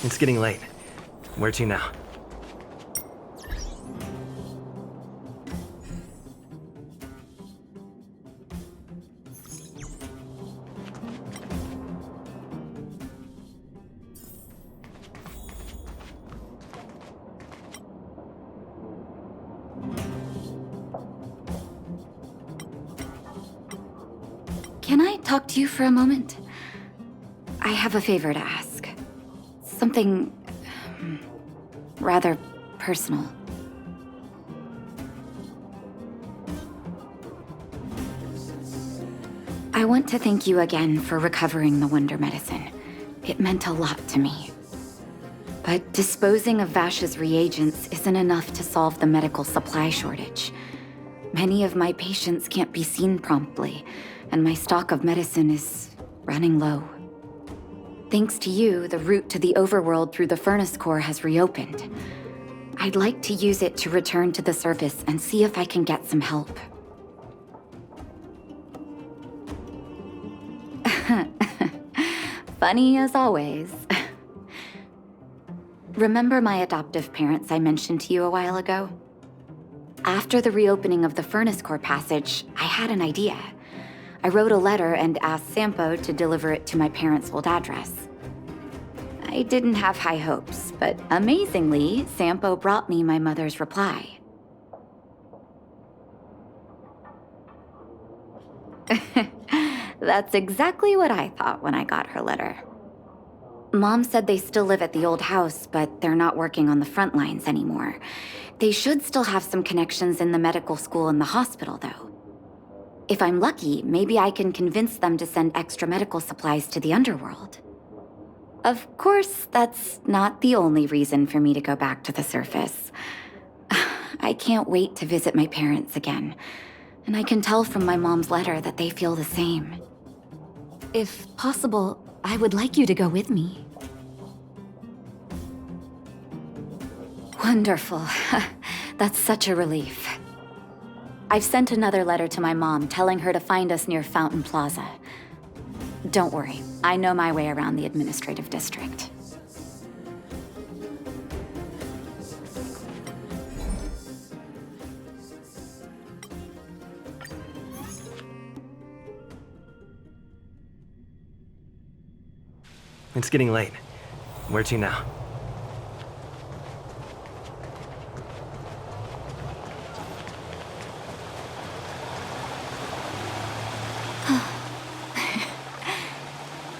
It's getting late. Where to now? Can I talk to you for a moment? I have a favor to ask. Something rather personal. I want to thank you again for recovering the Wonder Medicine. It meant a lot to me. But disposing of Vash's reagents isn't enough to solve the medical supply shortage. Many of my patients can't be seen promptly, and my stock of medicine is running low. Thanks to you, the route to the overworld through the furnace core has reopened. I'd like to use it to return to the surface and see if I can get some help. Funny as always. Remember my adoptive parents I mentioned to you a while ago? After the reopening of the furnace core passage, I had an idea. I wrote a letter and asked Sampo to deliver it to my parents' old address. I didn't have high hopes, but amazingly, Sampo brought me my mother's reply. That's exactly what I thought when I got her letter. Mom said they still live at the old house, but they're not working on the front lines anymore. They should still have some connections in the medical school and the hospital, though. If I'm lucky, maybe I can convince them to send extra medical supplies to the underworld. Of course, that's not the only reason for me to go back to the surface. I can't wait to visit my parents again, and I can tell from my mom's letter that they feel the same. If possible, I would like you to go with me. Wonderful. That's such a relief. I've sent another letter to my mom telling her to find us near Fountain Plaza. Don't worry, I know my way around the administrative district. It's getting late. Where to now?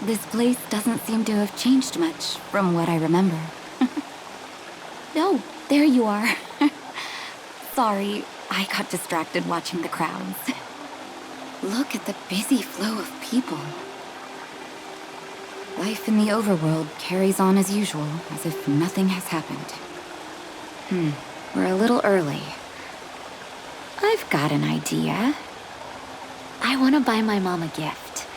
This place doesn't seem to have changed much from what I remember. Oh, there you are. Sorry, I got distracted watching the crowds. Look at the busy flow of people. Life in the overworld carries on as usual, as if nothing has happened. We're a little early. I've got an idea. I want to buy my mom a gift.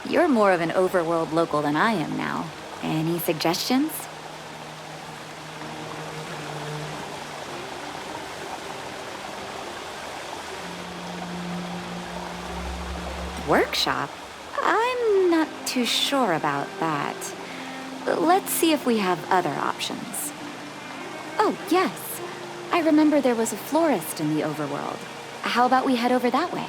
You're more of an overworld local than I am now. Any suggestions? Workshop? I'm not too sure about that. Let's see if we have other options. Oh, yes. I remember there was a florist in the overworld. How about we head over that way?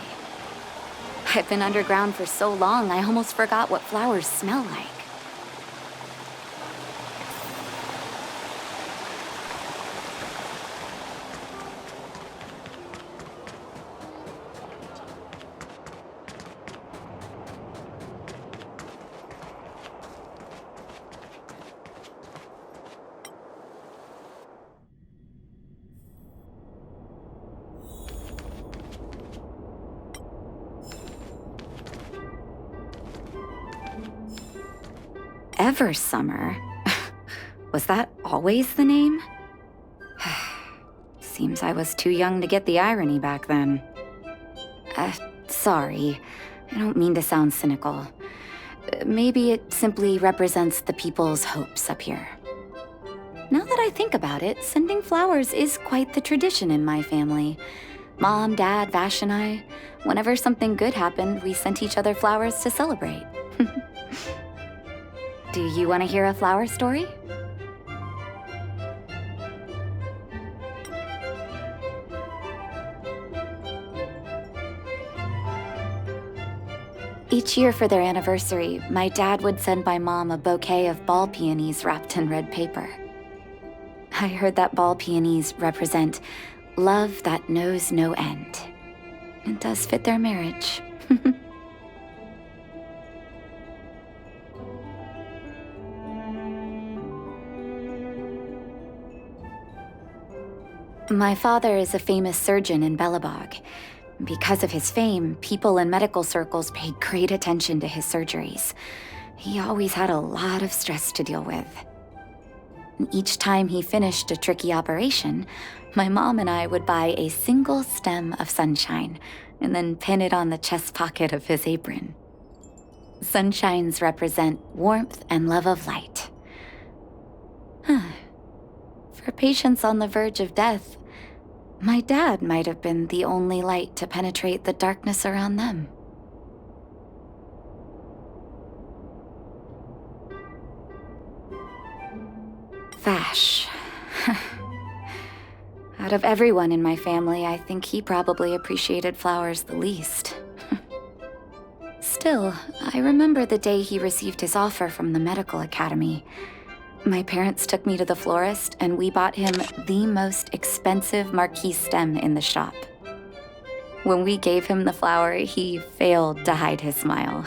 I've been underground for so long, I almost forgot what flowers smell like. Eversummer? Was that always the name? Seems I was too young to get the irony back then. Sorry. I don't mean to sound cynical. Maybe it simply represents the people's hopes up here. Now that I think about it, sending flowers is quite the tradition in my family. Mom, Dad, Vash, and I, whenever something good happened, we sent each other flowers to celebrate. Do you want to hear a flower story? Each year for their anniversary, my dad would send my mom a bouquet of ball peonies wrapped in red paper. I heard that ball peonies represent love that knows no end. It does fit their marriage. My father is a famous surgeon in Belobog. Because of his fame, people in medical circles paid great attention to his surgeries. He always had a lot of stress to deal with. And each time he finished a tricky operation, my mom and I would buy a single stem of sunshine and then pin it on the chest pocket of his apron. Sunshines represent warmth and love of light. For patients on the verge of death, my dad might have been the only light to penetrate the darkness around them. Vash. Out of everyone in my family, I think he probably appreciated flowers the least. Still, I remember the day he received his offer from the medical academy. My parents took me to the florist, and we bought him the most expensive marquise stem in the shop. When we gave him the flower, he failed to hide his smile.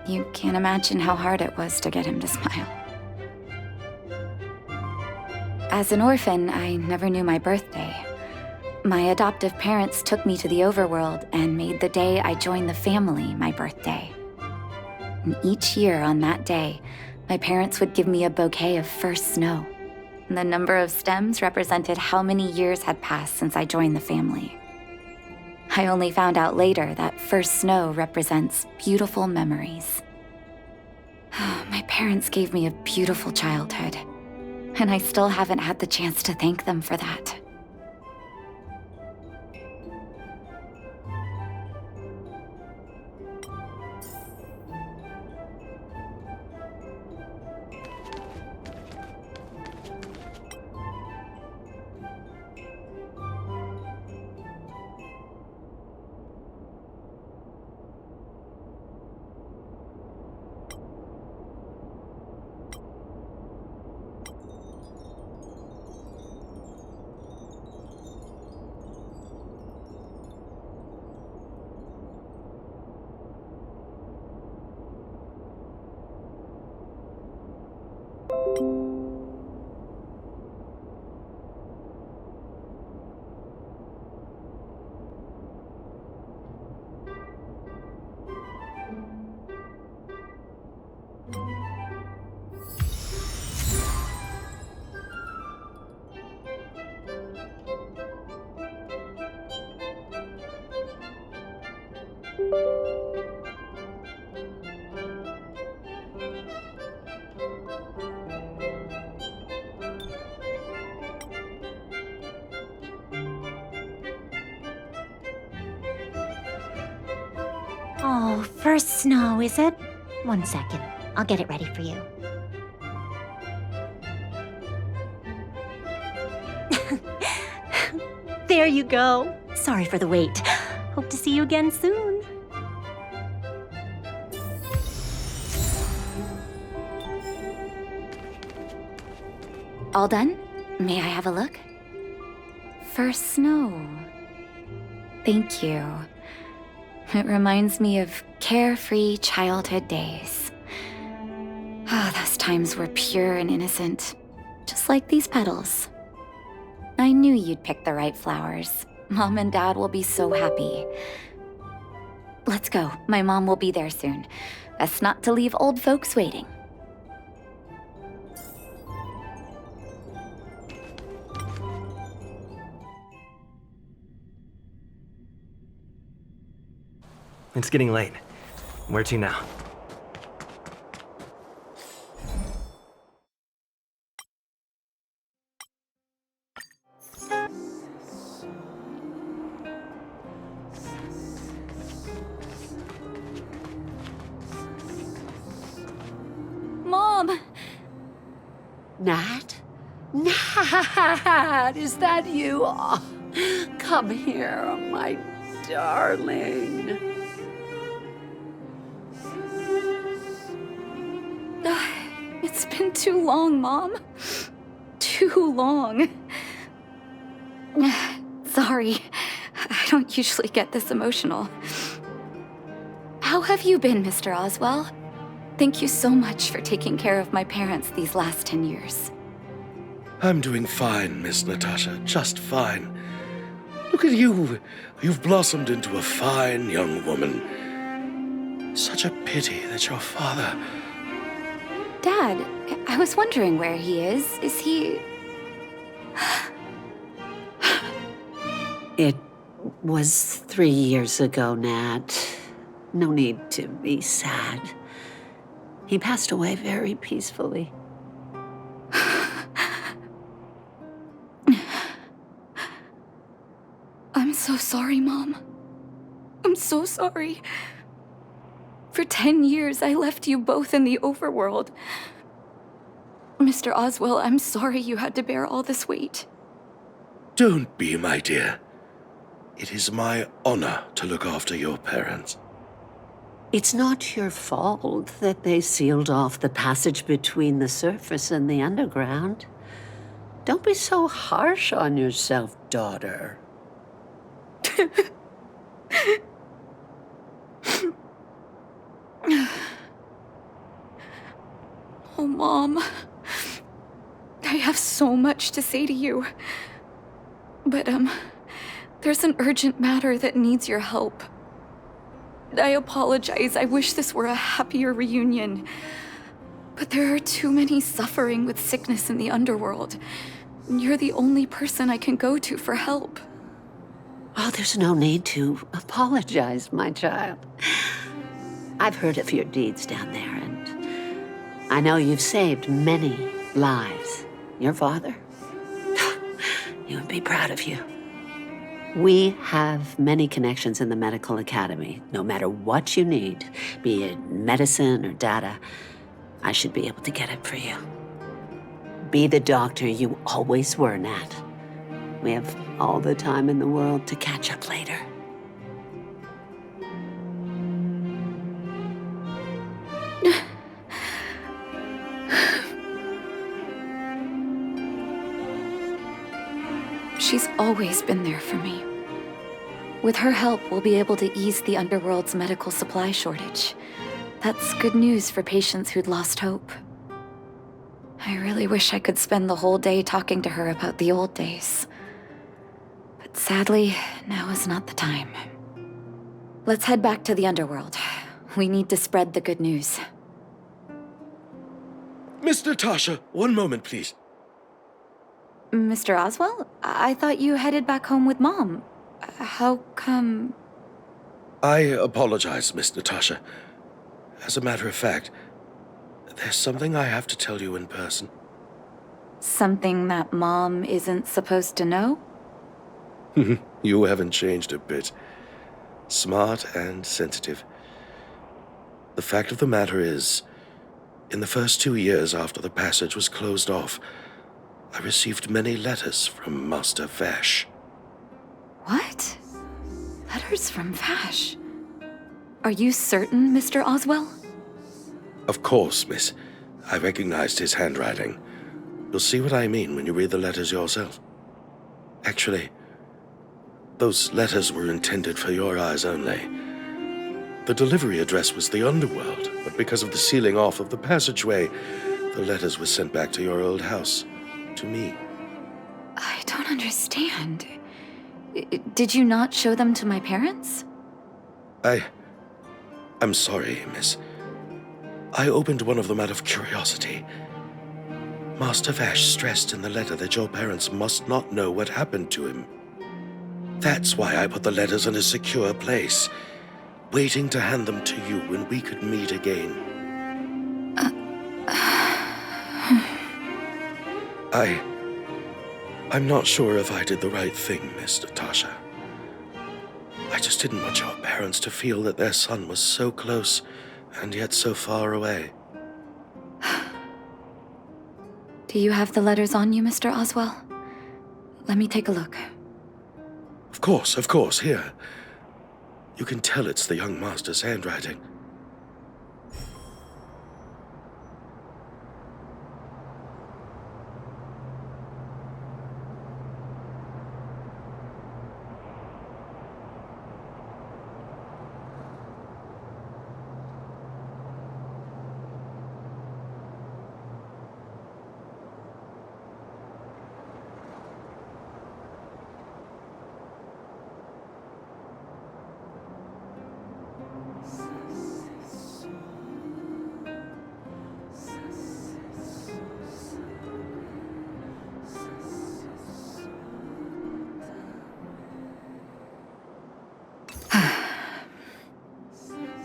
You can't imagine how hard it was to get him to smile. As an orphan, I never knew my birthday. My adoptive parents took me to the overworld and made the day I joined the family my birthday. And each year on that day, my parents would give me a bouquet of first snow. And the number of stems represented how many years had passed since I joined the family. I only found out later that first snow represents beautiful memories. My parents gave me a beautiful childhood, and I still haven't had the chance to thank them for that. Oh, first snow, is it? 1 second. I'll get it ready for you. There you go. Sorry for the wait. Hope to see you again soon. All done? May I have a look? First snow. Thank you. It reminds me of carefree childhood days. Oh, those times were pure and innocent, just like these petals. I knew you'd pick the right flowers. Mom and Dad will be so happy. Let's go. My mom will be there soon. Best not to leave old folks waiting. It's getting late. Where to now? Mom! Nat? Nat, is that you? Oh, come here, my darling. It's been too long, Mom. Too long. Sorry. I don't usually get this emotional. How have you been, Mr. Oswell? Thank you so much for taking care of my parents these last 10 years. I'm doing fine, Miss Natasha, just fine. Look at you. You've blossomed into a fine young woman. Such a pity that your father... Dad, I was wondering where he is. Is he... It was 3 years ago, Nat. No need to be sad. He passed away very peacefully. I'm so sorry, Mom. I'm so sorry. For 10 years, I left you both in the overworld. Mr. Oswell, I'm sorry you had to bear all this weight. Don't be, my dear. It is my honor to look after your parents. It's not your fault that they sealed off the passage between the surface and the underground. Don't be so harsh on yourself, daughter. Oh, Mom. I have so much to say to you. But, there's an urgent matter that needs your help. I apologize. I wish this were a happier reunion. But there are too many suffering with sickness in the underworld. You're the only person I can go to for help. Oh, there's no need to apologize, my child. I've heard of your deeds down there, and I know you've saved many lives. Your father? He would be proud of you. We have many connections in the medical academy. No matter what you need, be it medicine or data, I should be able to get it for you. Be the doctor you always were, Nat. We have all the time in the world to catch up later. She's always been there for me. With her help, we'll be able to ease the underworld's medical supply shortage. That's good news for patients who'd lost hope. I really wish I could spend the whole day talking to her about the old days. But sadly, now is not the time. Let's head back to the underworld. We need to spread the good news. Miss Natasha, one moment, please. Mr. Oswell? I thought you headed back home with Mom. How come... I apologize, Miss Natasha. As a matter of fact, there's something I have to tell you in person. Something that Mom isn't supposed to know? You haven't changed a bit. Smart and sensitive. The fact of the matter is, in the first 2 years after the passage was closed off, I received many letters from Master Vash. What? Letters from Vash? Are you certain, Mr. Oswell? Of course, miss. I recognized his handwriting. You'll see what I mean when you read the letters yourself. Actually, those letters were intended for your eyes only. The delivery address was the underworld, but because of the sealing off of the passageway, the letters were sent back to your old house, to me. I don't understand. Did you not show them to my parents? I'm sorry, miss. I opened one of them out of curiosity. Master Vash stressed in the letter that your parents must not know what happened to him. That's why I put the letters in a secure place, waiting to hand them to you when we could meet again. I'm not sure if I did the right thing, Miss Natasha. I just didn't want your parents to feel that their son was so close and yet so far away. Do you have the letters on you, Mr. Oswell? Let me take a look. Of course, here. You can tell it's the young master's handwriting.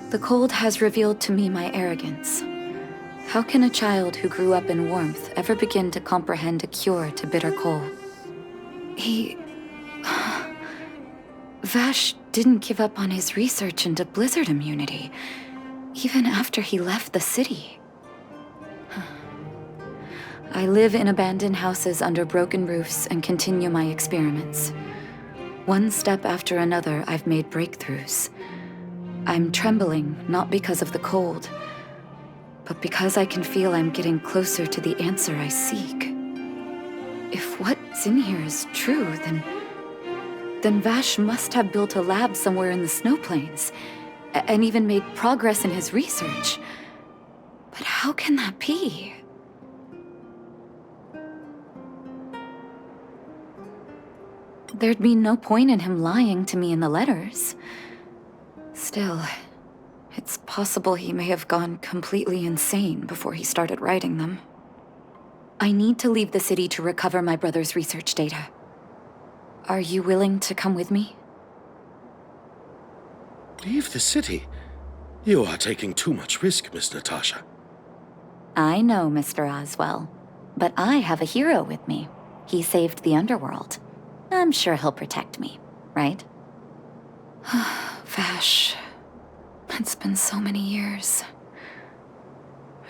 The cold has revealed to me my arrogance. How can a child who grew up in warmth ever begin to comprehend a cure to bitter cold? Vash didn't give up on his research into blizzard immunity, even after he left the city. I live in abandoned houses under broken roofs and continue my experiments. One step after another, I've made breakthroughs. I'm trembling, not because of the cold, but because I can feel I'm getting closer to the answer I seek. If what's in here is true, then Vash must have built a lab somewhere in the snow plains, and even made progress in his research. But how can that be? There'd be no point in him lying to me in the letters. Still, it's possible he may have gone completely insane before he started writing them. I need to leave the city to recover my brother's research data. Are you willing to come with me? Leave the city? You are taking too much risk, Miss Natasha. I know, Mr. Oswell, but I have a hero with me. He saved the underworld. I'm sure he'll protect me, right? Vash, it's been so many years.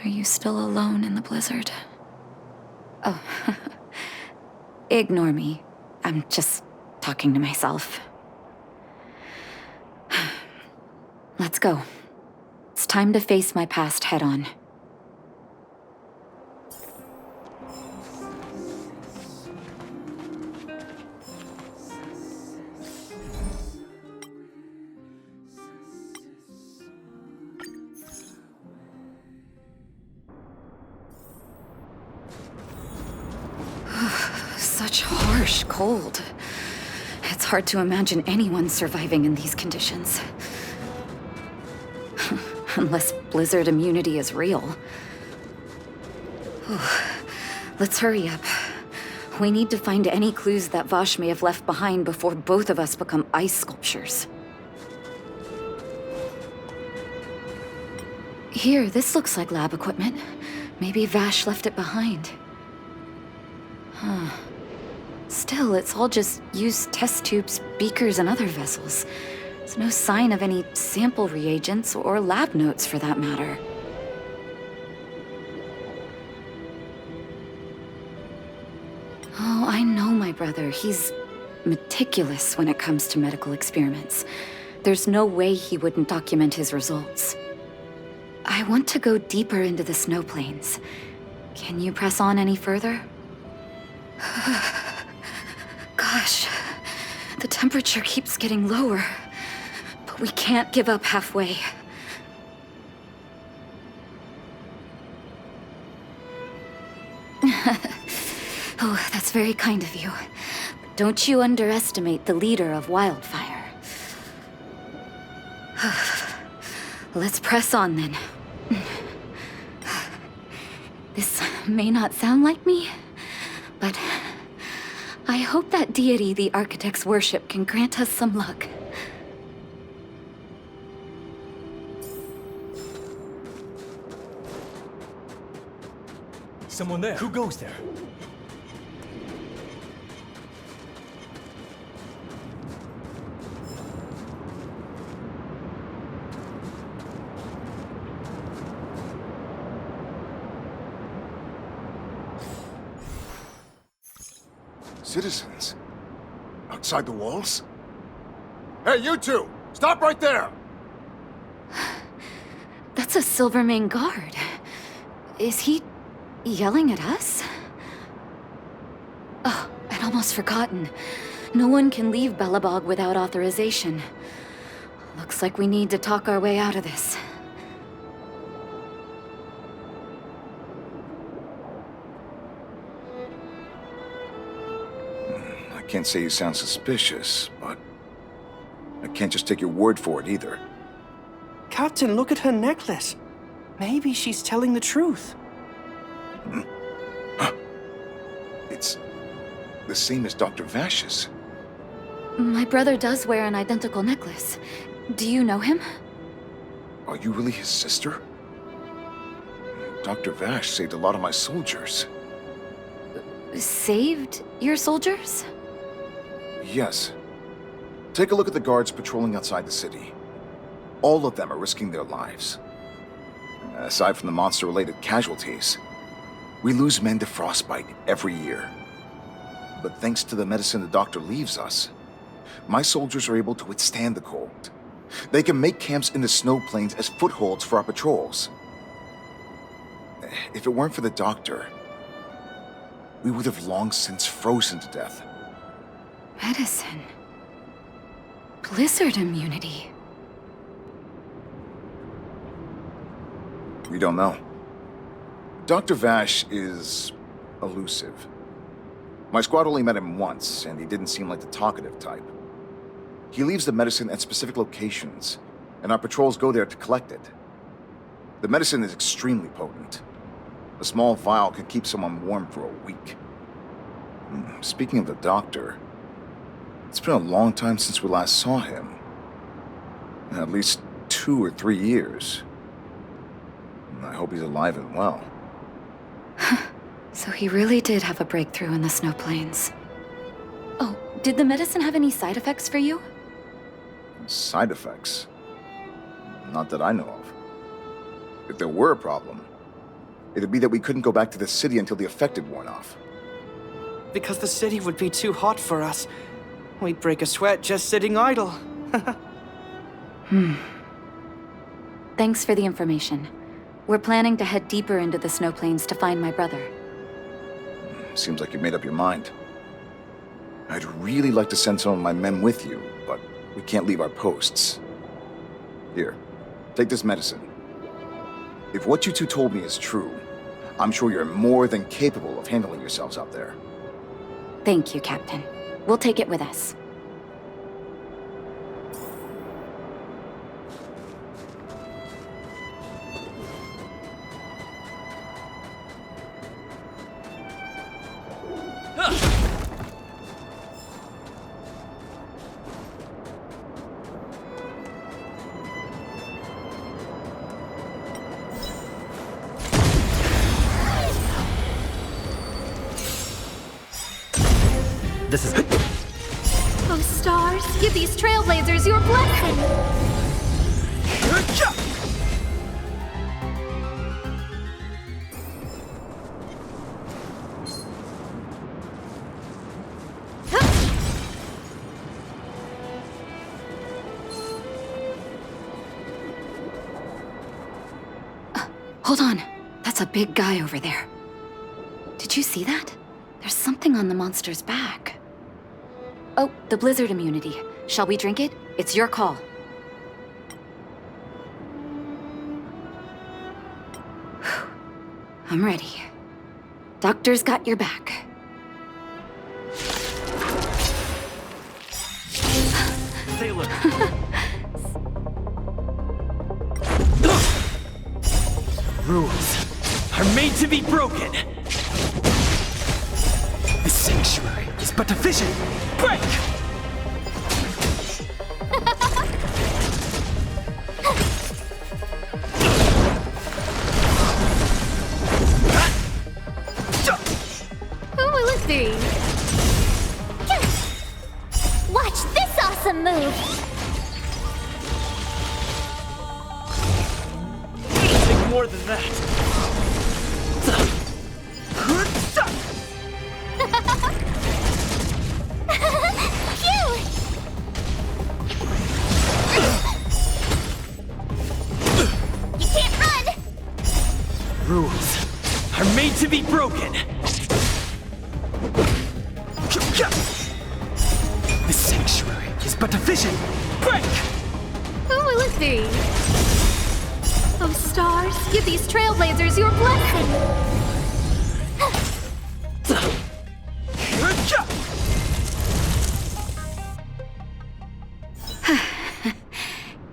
Are you still alone in the blizzard? Oh, ignore me. I'm just talking to myself. Let's go. It's time to face my past head-on. Such harsh cold. It's hard to imagine anyone surviving in these conditions. Unless blizzard immunity is real. Let's hurry up. We need to find any clues that Vash may have left behind before both of us become ice sculptures. Here, this looks like lab equipment. Maybe Vash left it behind. Still, it's all just used test tubes, beakers, and other vessels. There's no sign of any sample reagents or lab notes for that matter. Oh, I know my brother. He's meticulous when it comes to medical experiments. There's no way he wouldn't document his results. I want to go deeper into the snow plains. Can you press on any further? Gosh, the temperature keeps getting lower, but we can't give up halfway. Oh, that's very kind of you. But don't you underestimate the leader of Wildfire. Let's press on then. This may not sound like me, but I hope that deity the architects worship can grant us some luck. Someone there. Who goes there? Citizens? Outside the walls? Hey, you two! Stop right there! That's a Silvermane guard. Is he yelling at us? Oh, I'd almost forgotten. No one can leave Belobog without authorization. Looks like we need to talk our way out of this. I can't say you sound suspicious, but I can't just take your word for it either. Captain, look at her necklace. Maybe she's telling the truth. It's the same as Dr. Vash's. My brother does wear an identical necklace. Do you know him? Are you really his sister? Dr. Vash saved a lot of my soldiers. Saved your soldiers? Yes. Take a look at the guards patrolling outside the city. All of them are risking their lives. Aside from the monster-related casualties, we lose men to frostbite every year. But thanks to the medicine the doctor leaves us, my soldiers are able to withstand the cold. They can make camps in the snow plains as footholds for our patrols. If it weren't for the doctor, we would have long since frozen to death. Medicine. Blizzard immunity. We don't know. Dr. Vash is elusive. My squad only met him once, and he didn't seem like the talkative type. He leaves the medicine at specific locations, and our patrols go there to collect it. The medicine is extremely potent. A small vial can keep someone warm for a week. Speaking of the doctor, it's been a long time since we last saw him. At least 2 or 3 years. I hope he's alive and well. So he really did have a breakthrough in the snow plains. Oh, did the medicine have any side effects for you? Side effects? Not that I know of. If there were a problem, it'd be that we couldn't go back to the city until the effect had worn off. Because the city would be too hot for us. We'd break a sweat just sitting idle. Thanks for the information. We're planning to head deeper into the snow plains to find my brother. Seems like you've made up your mind. I'd really like to send some of my men with you, but we can't leave our posts. Here, take this medicine. If what you two told me is true, I'm sure you're more than capable of handling yourselves out there. Thank you, Captain. We'll take it with us. This is... Oh, stars, give these trailblazers your blessing! Hold on. That's a big guy over there. Did you see that? There's something on the monster's back. Oh, the blizzard immunity. Shall we drink it? It's your call. I'm ready. Doctor's got your back. Sailor. Rules are made to be broken. The sanctuary is but a vision. Break! Who will it be? Watch this awesome move! Take more than that. Phew! broken! The sanctuary is but a vision! Break! Who will it be? Oh, stars, give these trailblazers your blessing!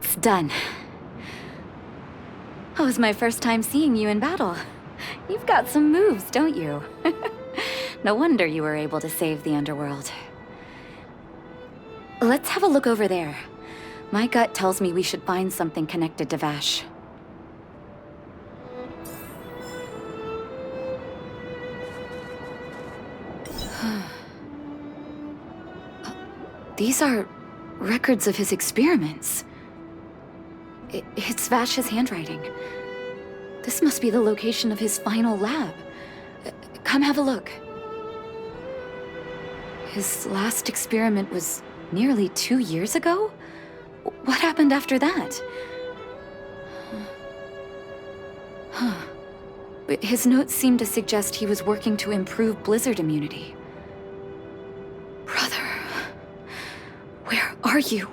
It's done. That was my first time seeing you in battle. You've got some moves, don't you? No wonder you were able to save the underworld. Let's have a look over there. My gut tells me we should find something connected to Vash. These are records of his experiments. It's Vash's handwriting. This must be the location of his final lab. Come have a look. His last experiment was nearly 2 years ago? What happened after that? His notes seem to suggest he was working to improve blizzard immunity. Brother, where are you?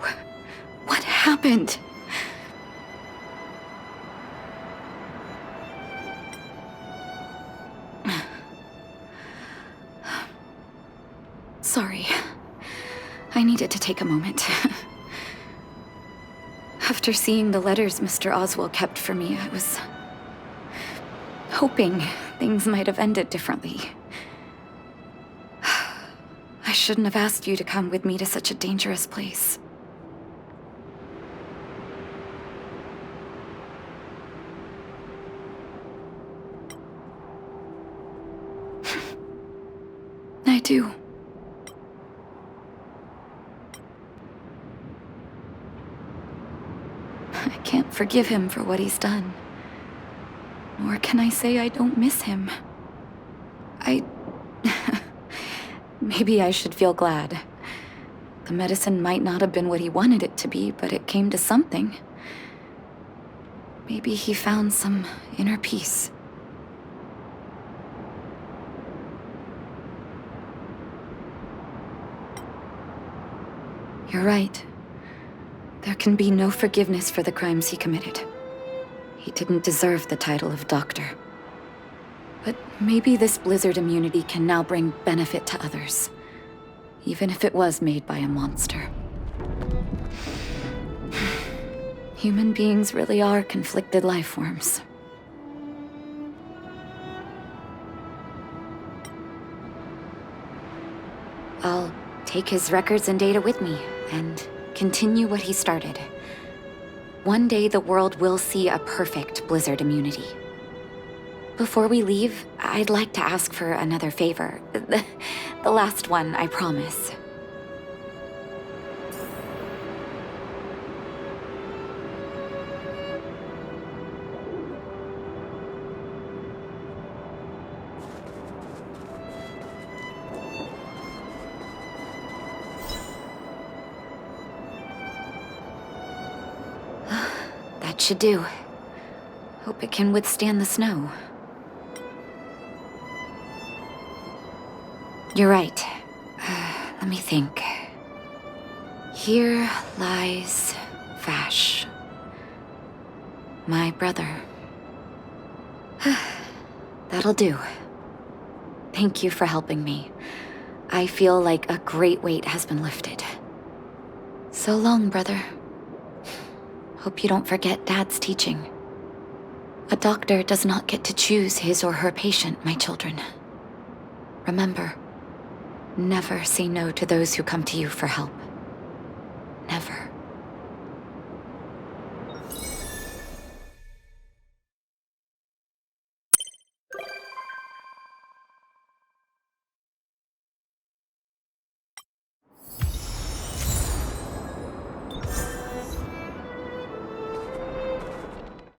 What happened? Sorry. I needed to take a moment. After seeing the letters Mr. Oswald kept for me, I was hoping things might have ended differently. I shouldn't have asked you to come with me to such a dangerous place. I do. I can't forgive him for what he's done. Nor can I say I don't miss him. Maybe I should feel glad. The medicine might not have been what he wanted it to be, but it came to something. Maybe he found some inner peace. You're right. There can be no forgiveness for the crimes he committed. He didn't deserve the title of doctor. But maybe this blizzard immunity can now bring benefit to others, even if it was made by a monster. Human beings really are conflicted life forms. I'll take his records and data with me, and continue what he started. One day the world will see a perfect blizzard immunity. Before we leave, I'd like to ask for another favor. The last one, I promise. That should do. Hope it can withstand the snow. You're right. Let me think. Here lies Vash. My brother. That'll do. Thank you for helping me. I feel like a great weight has been lifted. So long, brother. Hope you don't forget Dad's teaching. A doctor does not get to choose his or her patient, my children. Remember, never say no to those who come to you for help.